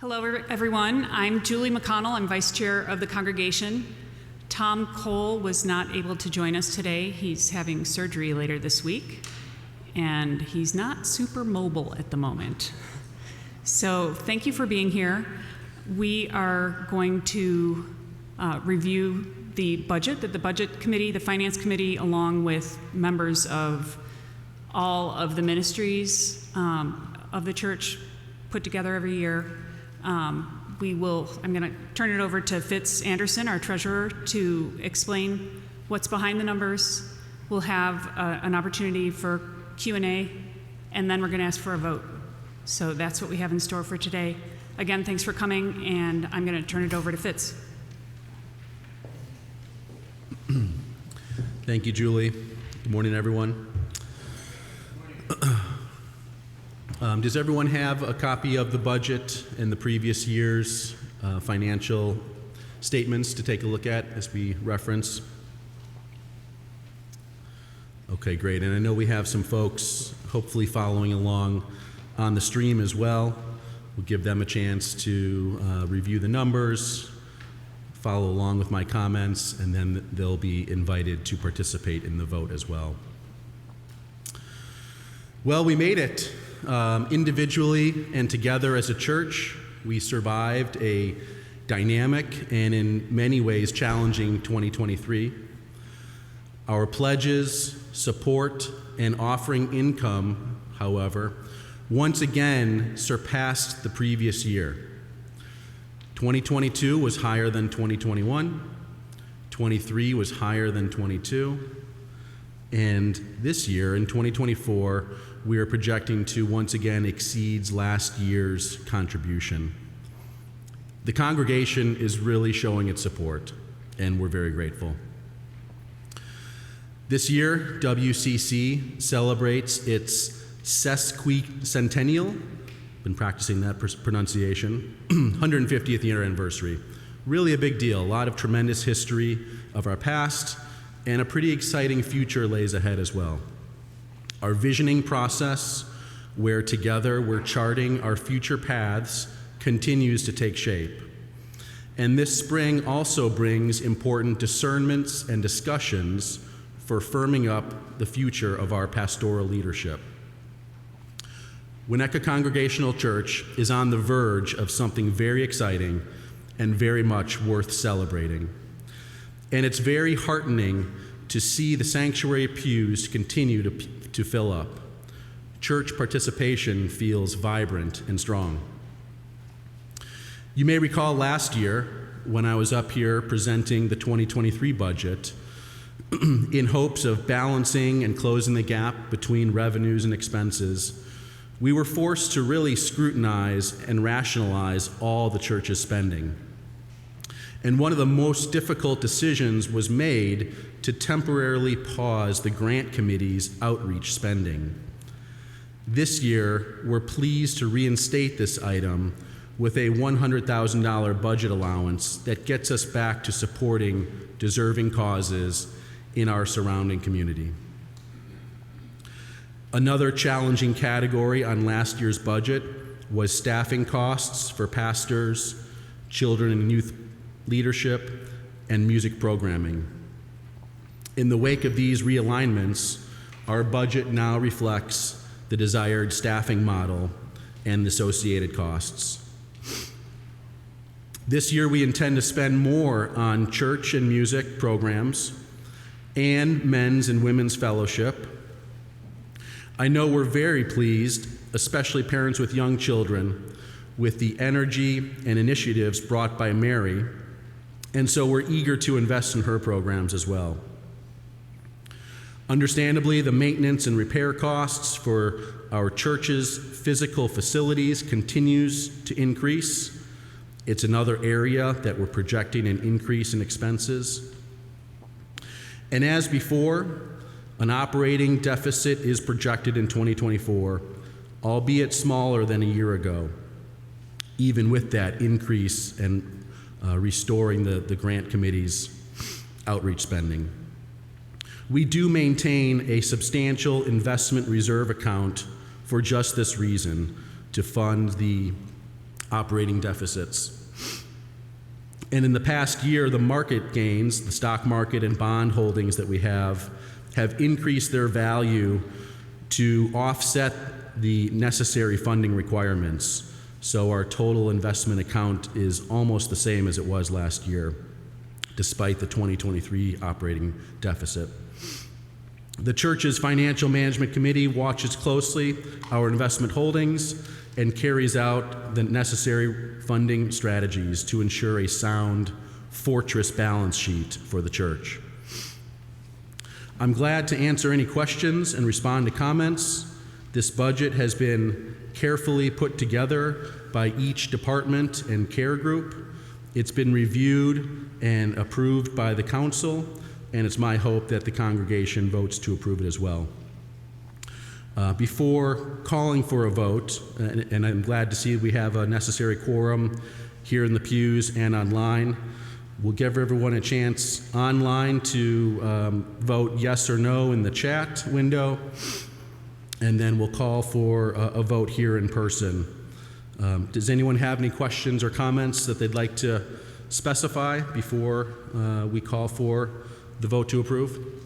Hello, everyone. I'm Julie McConnell. I'm Vice Chair of the congregation. Tom Cole was not able to join us today. He's having surgery later this week, and he's not super mobile at the moment. So thank you for being here. We are going to review the budget that the Budget Committee, the Finance Committee, along with members of all of the ministries of the church put together every year. I'm going to turn it over to Fitz Anderson, our treasurer, to explain what's behind the numbers. We'll have an opportunity for Q&A, and then we're going to ask for a vote. So that's what we have in store for today. Again, thanks for coming, and I'm going to turn it over to Fitz. Thank you, Julie. Good morning, everyone. Does everyone have a copy of the budget and the previous year's financial statements to take a look at as we reference? Okay, great. And I know we have some folks hopefully following along on the stream as well. We'll give them a chance to review the numbers, follow along with my comments, and then they'll be invited to participate in the vote as well. Well, we made it. Individually and together as a church, we survived a dynamic and in many ways challenging 2023. Our pledges, support, and offering income, however, once again surpassed the previous year. 2022 was higher than 2021, 23 was higher than 22, and this year, in 2024, we are projecting to once again exceed last year's contribution. The congregation is really showing its support, and we're very grateful. This year, WCC celebrates its sesquicentennial, been practicing that pronunciation, 150th year anniversary. Really a big deal, a lot of tremendous history of our past, and a pretty exciting future lays ahead as well. Our visioning process, where together we're charting our future paths, continues to take shape. And this spring also brings important discernments and discussions for firming up the future of our pastoral leadership. Winnetka Congregational Church is on the verge of something very exciting and very much worth celebrating. And it's very heartening to see the sanctuary pews continue to fill up. Church participation feels vibrant and strong. You may recall last year when I was up here presenting the 2023 budget in hopes of balancing and closing the gap between revenues and expenses, we were forced to really scrutinize and rationalize all the church's spending. And one of the most difficult decisions was made to temporarily pause the grant committee's outreach spending. This year, we're pleased to reinstate this item with a $100,000 budget allowance that gets us back to supporting deserving causes in our surrounding community. Another challenging category on last year's budget was staffing costs for pastors, children and youth leadership, and music programming. In the wake of these realignments, our budget now reflects the desired staffing model and the associated costs. This year, we intend to spend more on church and music programs and men's and women's fellowship. I know we're very pleased, especially parents with young children, with the energy and initiatives brought by Mary, and so we're eager to invest in her programs as well. Understandably, the maintenance and repair costs for our church's physical facilities continues to increase. It's another area that we're projecting an increase in expenses. And as before, an operating deficit is projected in 2024, albeit smaller than a year ago, even with that increase and restoring the grant committee's outreach spending. We do maintain a substantial investment reserve account for just this reason, to fund the operating deficits. And in the past year, the market gains, the stock market and bond holdings that we have increased their value to offset the necessary funding requirements. So our total investment account is almost the same as it was last year, despite the 2023 operating deficit. The church's Financial Management Committee watches closely our investment holdings and carries out the necessary funding strategies to ensure a sound fortress balance sheet for the church. I'm glad to answer any questions and respond to comments. This budget has been carefully put together by each department and care group. It's been reviewed and approved by the council, and it's my hope that the congregation votes to approve it as well. Before calling for a vote, and I'm glad to see we have a necessary quorum here in the pews and online, we'll give everyone a chance online to vote yes or no in the chat window, and then we'll call for a vote here in person. Does anyone have any questions or comments that they'd like to specify before we call for the vote to approve?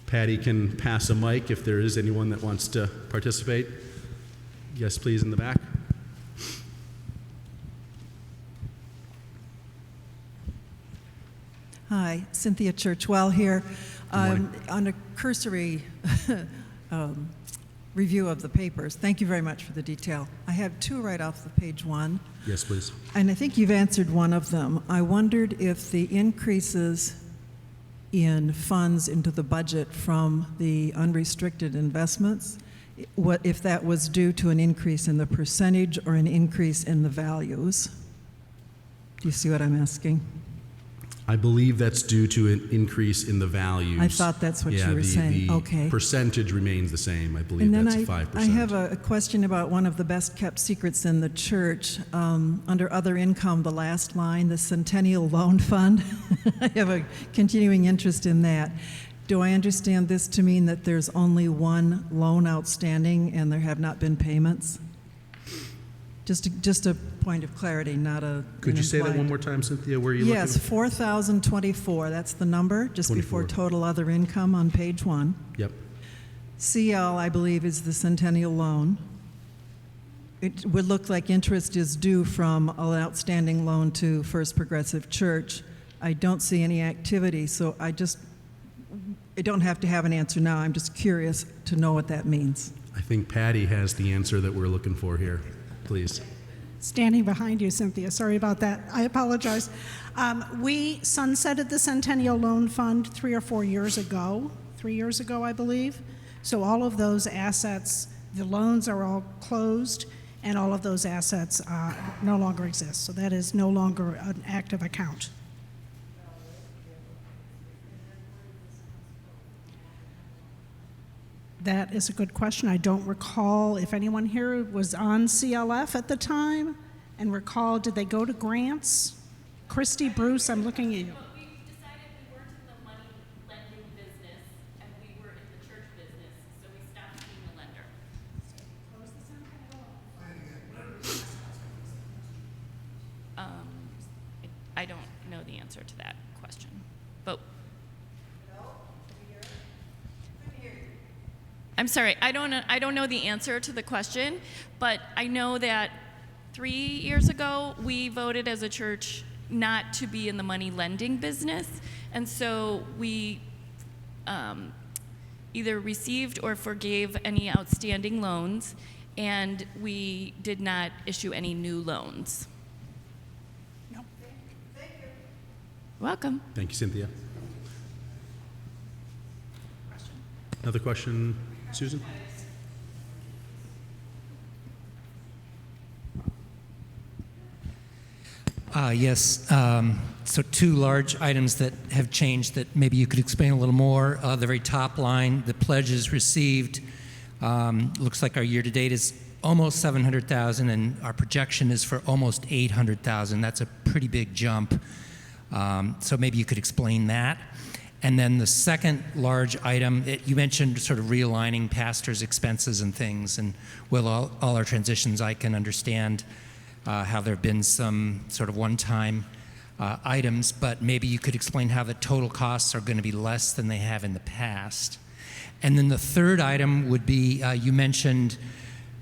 Patty can pass a mic if there is anyone that wants to participate. Yes, please, in the back. Hi, Cynthia Churchwell here. morning. On a cursory review of the papers, thank you very much for the detail. I have two right off the page one, Yes, please. and I think you've answered one of them. I wondered if the increases in funds into the budget from the unrestricted investments, if that was due to an increase in the percentage or an increase in the values. Do you see what I'm asking? I believe that's due to an increase in the values. I thought that's what you were saying. The Okay. percentage remains the same. I believe And then that's I 5%. have a question about one of the best-kept secrets in the church. Under other income, the last line, the Centennial Loan Fund. I have a continuing interest in that. Do I understand this to mean that there's only one loan outstanding and there have not been payments? Just a point of clarity, not a. Could you say that implied- one more time, Cynthia? Where are you Yes, looking? 4,024, that's the number, just 24. before total other income on page one. Yep. CL, I believe, is the Centennial loan. It would look like interest is due from an outstanding loan to First Progressive Church. I don't see any activity, so I don't have to have an answer now. I'm just curious to know what that means. I think Patty has the answer that we're looking for here. Please. Standing behind you, Cynthia. Sorry about that. I apologize. We sunsetted the Centennial Loan Fund 3 or 4 years ago. 3 years ago, I believe. So all of those assets, the loans are all closed, and all of those assets no longer exist. So that is no longer an active account. That is a good question. I don't recall if anyone here was on CLF at the time and recall, did they go to grants? Christy, Bruce, I'm looking at you. Well, we decided we weren't in the money lending business and we were in the church business, so we stopped being a lender. I don't know the answer to that question, but. I'm sorry, I don't know the answer to the question, but I know that 3 years ago, we voted as a church not to be in the money lending business, and so we either received or forgave any outstanding loans, and we did not issue any new loans. No. You're welcome. Thank you, Cynthia. Another question, Susan? Yes. So two large items that have changed that maybe you could explain a little more. The very top line, the pledges received, looks like our year-to-date is almost 700,000, and our projection is for almost 800,000. That's a pretty big jump. So maybe you could explain that. And then the second large item, you mentioned sort of realigning pastors' expenses and things. And with all our transitions, I can understand how there have been some sort of one-time items, but maybe you could explain how the total costs are going to be less than they have in the past. And then the third item would be, you mentioned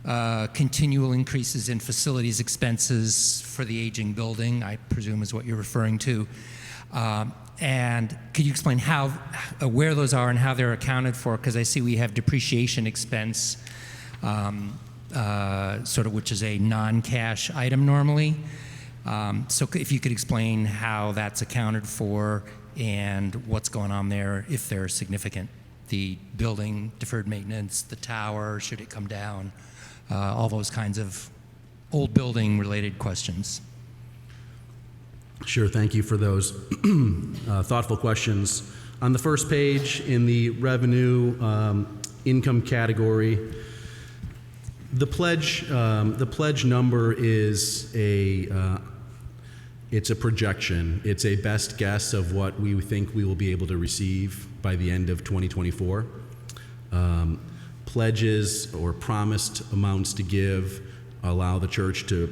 continual increases in facilities expenses for the aging building, I presume is what you're referring to. And could you explain where those are and how they're accounted for? Because I see we have depreciation expense, sort of, which is a non-cash item normally. So if you could explain how that's accounted for and what's going on there, if they're significant. The building, deferred maintenance, the tower, should it come down, all those kinds of old building related questions. Sure, thank you for those thoughtful questions. On the first page in the revenue income category, the pledge number is it's a projection. It's a best guess of what we think we will be able to receive by the end of 2024. Pledges or promised amounts to give allow the church to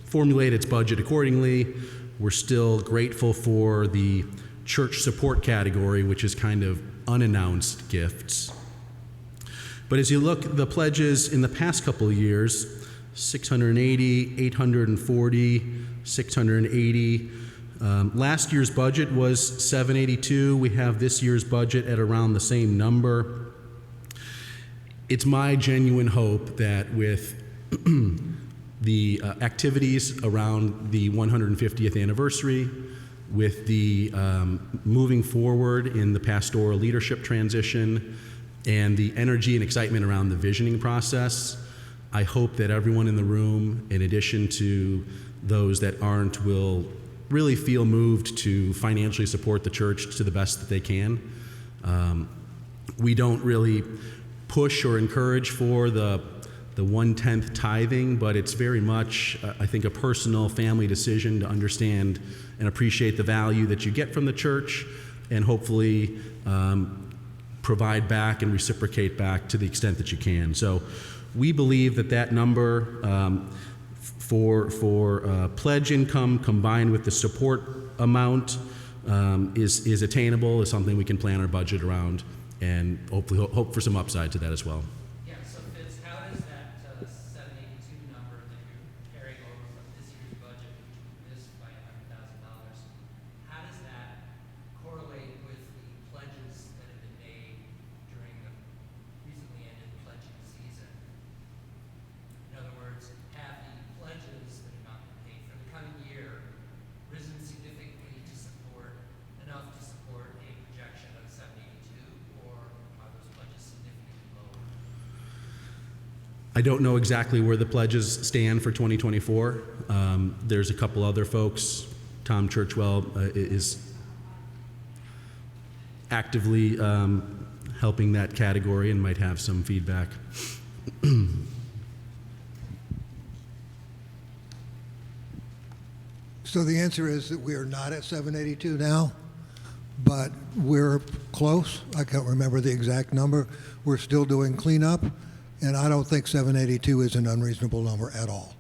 formulate its budget accordingly. We're still grateful for the church support category, which is kind of unannounced gifts. But as you look, the pledges in the past couple of years, 680, 840, 680. Last year's budget was 782. We have this year's budget at around the same number. It's my genuine hope that with the activities around the 150th anniversary, with the moving forward in the pastoral leadership transition, and the energy and excitement around the visioning process, I hope that everyone in the room, in addition to those that aren't, will really feel moved to financially support the church to the best that they can. We don't really push or encourage for the 1/10 tithing, but it's very much, I think, a personal family decision to understand and appreciate the value that you get from the church, and hopefully provide back and reciprocate back to the extent that you can. So we believe that number for pledge income combined with the support amount is attainable, is something we can plan our budget around, and hopefully hope for some upside to that as well. Yeah, so Fitz, how does that 782 number that you're carrying over from this year's budget, which is by $100,000, how does that correlate with the pledges that have been made during the recently ended pledging season? In other words, have the pledges that have not been paid for the coming year risen significantly to support a projection of 782, or are those pledges significantly lower? I don't know exactly where the pledges stand for 2024. There's a couple other folks. Tom Churchwell is actively helping that category and might have some feedback. So the answer is that we are not at 782 now, but we're close. I can't remember the exact number. We're still doing cleanup, and I don't think 782 is an unreasonable number at all.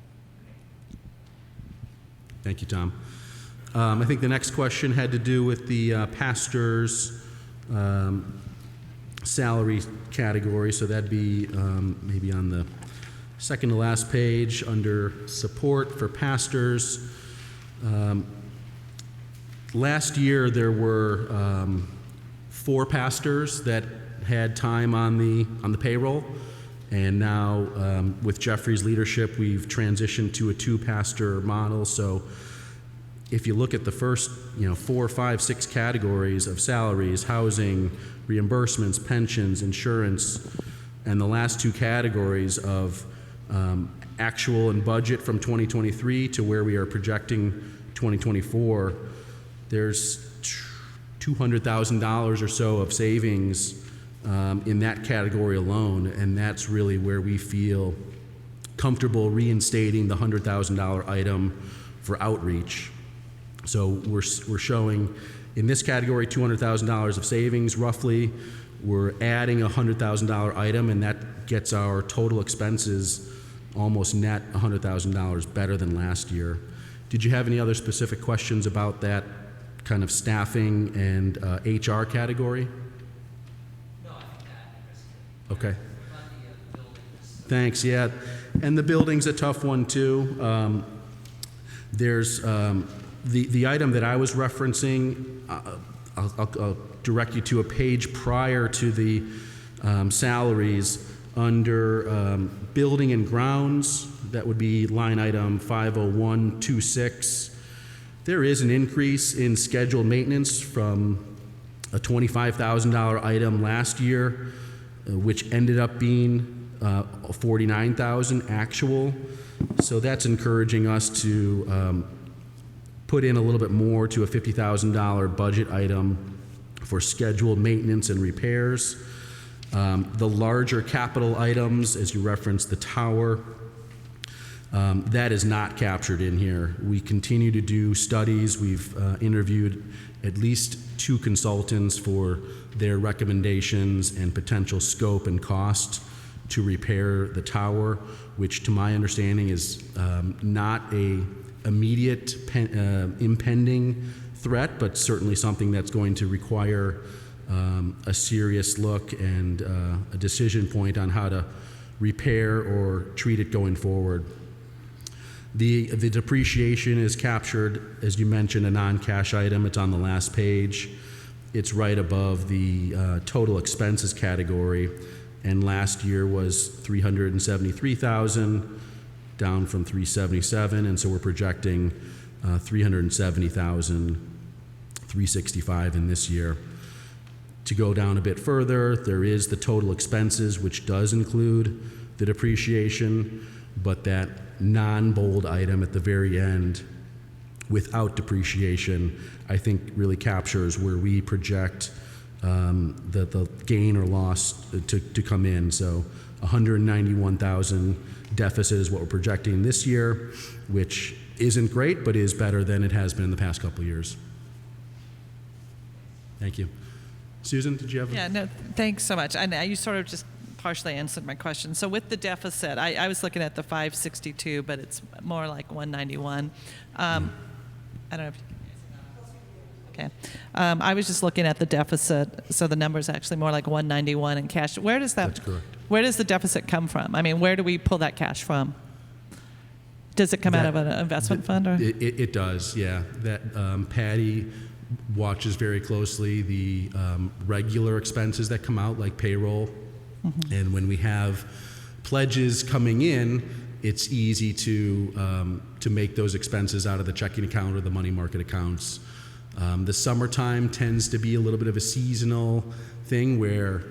Thank you, Tom. I think the next question had to do with the pastor's salary category, so that'd be maybe on the second to last page under support for pastors. Last year there were 4 pastors that had time on the payroll, and now with Jeffrey's leadership we've transitioned to a 2-pastor model. So if you look at the first 4, 5, 6 categories of salaries, housing, reimbursements, pensions, insurance, and the last 2 categories of actual and budget from 2023 to where we are projecting 2024, there's $200,000 or so of savings in that category alone, and that's really where we feel comfortable reinstating the $100,000 item for outreach. So we're showing In this category, $200,000 of savings roughly. We're adding a $100,000 item, and that gets our total expenses almost net $100,000 better than last year. Did you have any other specific questions about that kind of staffing and HR category? No, I think that. Okay. Thanks, yeah. And the building's a tough one, too. There's the item that I was referencing, I'll direct you to a page prior to the salaries under building and grounds. That would be line item 50126. There is an increase in scheduled maintenance from a $25,000 item last year, which ended up being $49,000 actual. So that's encouraging us to put in a little bit more to a $50,000 budget item for scheduled maintenance and repairs. The larger capital items, as you referenced, the tower, that is not captured in here. We continue to do studies. We've interviewed at least 2 consultants for their recommendations and potential scope and cost to repair the tower, which to my understanding is not a immediate impending threat, but certainly something that's going to require a serious look and a decision point on how to repair or treat it going forward. The depreciation is captured, as you mentioned, a non-cash item. It's on the last page. It's right above the total expenses category, and last year was $373,000, down from $377,000, and so we're projecting $370,000, $365,000 in this year. To go down a bit further, there is the total expenses, which does include the depreciation, but that non-bold item at the very end, without depreciation, I think really captures where we project the gain or loss to come in. So $191,000 deficit is what we're projecting this year, which isn't great, but is better than it has been in the past couple of years. Thank you. Susan, did you have? Yeah, no, thanks so much. And you sort of just partially answered my question. So with the deficit, I was looking at the 562, but it's more like 191. I don't know if you can. Okay. I was just looking at the deficit, so the number's actually more like 191 in cash. Where does that? That's correct. Where does the deficit come from? I mean, where do we pull that cash from? Does it come out of an investment fund? Or? It does, yeah. That Patty watches very closely the regular expenses that come out, like payroll. Mm-hmm. And when we have pledges coming in, it's easy to make those expenses out of the checking account or the money market accounts. The summertime tends to be a little bit of a seasonal thing where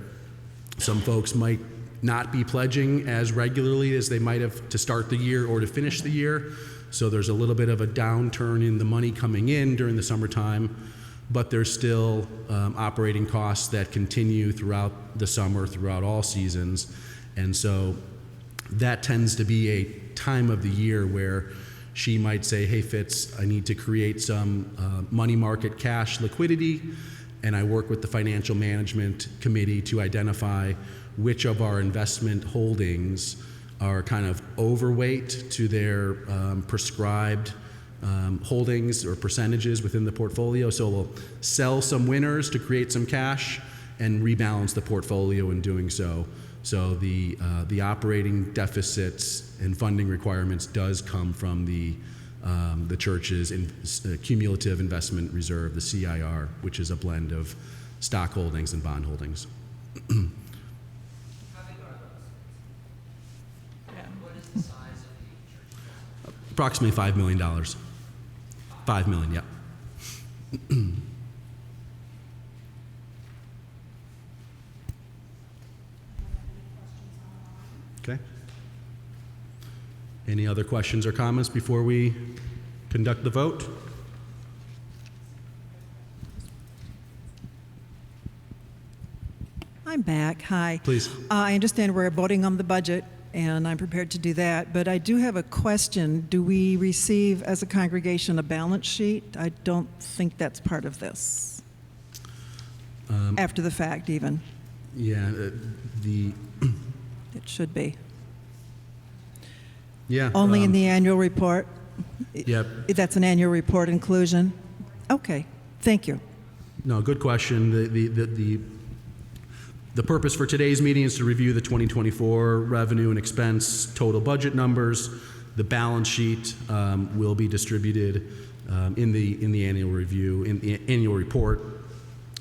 some folks might not be pledging as regularly as they might have to start the year or to finish the year. So there's a little bit of a downturn in the money coming in during the summertime, but there's still operating costs that continue throughout the summer, throughout all seasons. And so that tends to be a time of the year where she might say, hey, Fitz, I need to create some money market cash liquidity, and I work with the financial management committee to identify which of our investment holdings are kind of overweight to their prescribed holdings or percentages within the portfolio. So we'll sell some winners to create some cash and rebalance the portfolio in doing so. So the operating deficits and funding requirements does come from the church's cumulative investment reserve, the CIR, which is a blend of stock holdings and bond holdings. Approximately $5 million. $5 million, yeah. Okay. Any other questions or comments before we conduct the vote? I'm back. Hi. Please. I understand we're voting on the budget, and I'm prepared to do that. But I do have a question. Do we receive, as a congregation, a balance sheet? I don't think that's part of this. After the fact, even. Yeah, It should be. yeah. Only in the annual report? Yep. That's an annual report inclusion? Okay, thank you. No, good question. The purpose for today's meeting is to review the 2024 revenue and expense total budget numbers. The balance sheet will be distributed in the annual review, in the annual report,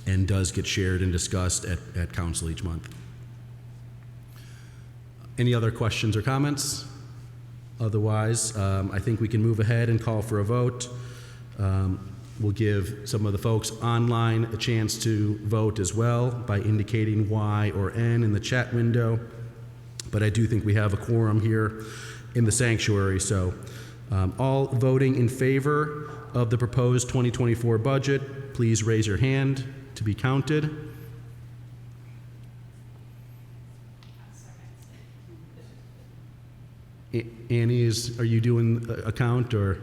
and does get shared and discussed at council each month. Any other questions or comments? Otherwise, I think we can move ahead and call for a vote. We'll give some of the folks online a chance to vote as well by indicating Y or N in the chat window. But I do think we have a quorum here in the sanctuary. So all voting in favor of the proposed 2024 budget, please raise your hand to be counted. Annie, are you doing a count or?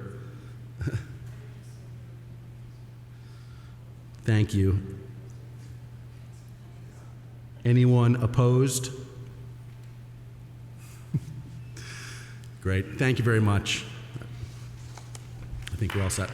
Thank you. Anyone opposed? Great. Thank you very much. I think we're all set.